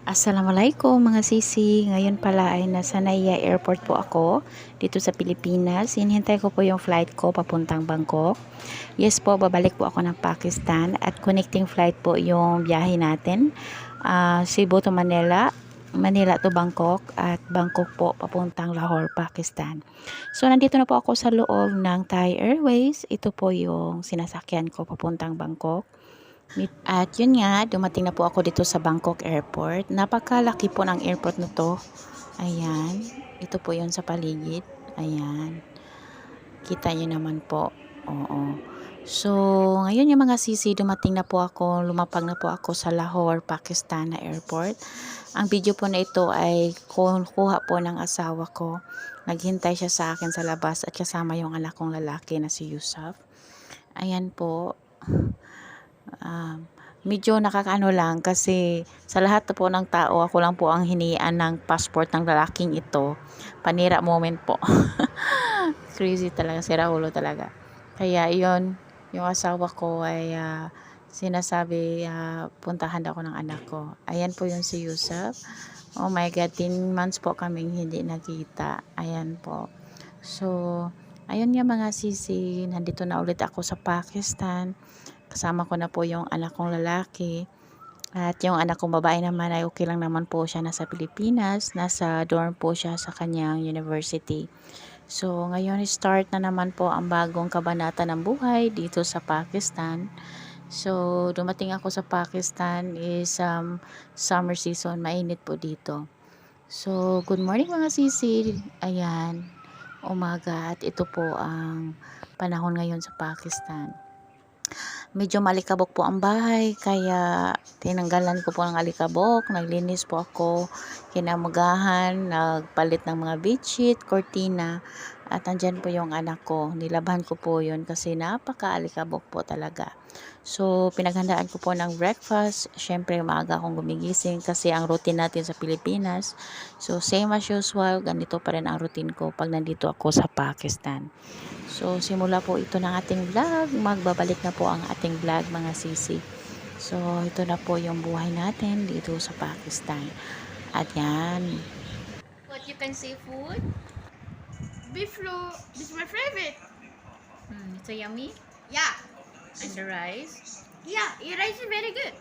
Assalamualaikum mga sisi. Ngayon pala ay nasa Naiya Airport po ako dito sa Pilipinas. Hinihintay ko po yung flight ko papuntang Bangkok. Yes po, babalik po ako ng Pakistan at connecting flight po yung biyahe natin. Cebu to Manila, Manila to Bangkok at Bangkok po papuntang Lahore, Pakistan. So nandito na po ako sa loob ng Thai Airways. Ito po yung sinasakyan ko papuntang Bangkok. At yun nga, dumating na po ako dito sa Bangkok Airport. Napakalaki po ng airport na to. Ayan. Ito po yun sa paligid. Ayan. Kita nyo naman po. Oo. So, ngayon yung mga sisi, dumating na po ako, lumapag na po ako sa Lahore, Pakistan na airport. Ang video po na ito ay kuha po ng asawa ko. Naghintay siya sa akin sa labas at kasama yung anak kong lalaki na si Yusuf. Ayan po. Medyo nakakaano lang kasi sa lahat po ng tao ako lang po ang hinian ng passport ng lalaking ito. Panira moment po. Crazy talaga, sira ulo talaga. Kaya yon yung asawa ko ay sinasabi puntahan ako ng anak ko. Ayan po yung si Yusuf. Oh my God, 10 months po kaming hindi nakita. Ayan po. So, ayun nga mga sisi, nandito na ulit ako sa Pakistan. Kasama ko na po yung anak kong lalaki. At yung anak kong babae naman ay okay lang naman po siya, nasa Pilipinas. Nasa dorm po siya sa kanyang university. So, ngayon start na naman po ang bagong kabanata ng buhay dito sa Pakistan. So, dumating ako sa Pakistan is summer season. Mainit po dito. So, good morning mga sisi. Ayan, umaga at ito po ang panahon ngayon sa Pakistan. Medyo malikabok po ang bahay kaya tinanggalan ko po ng alikabok, naglinis po ako kinamagahan, nagpalit ng mga bedsheet, cortina at andyan po yung anak ko, nilabhan ko po yun kasi napaka-alikabok po talaga. So pinaghandaan ko po ng breakfast, syempre maaga akong gumigising kasi ang routine natin sa Pilipinas, so same as usual, ganito pa rin ang routine ko pag nandito ako sa Pakistan. So, simula po ito ng ating vlog. Magbabalik na po ang ating vlog mga sisi. So, ito na po yung buhay natin dito sa Pakistan. At yan. What you can say food? Beef roux. This is my favorite. So yummy. Yeah. And the rice. Yeah, your rice is very good.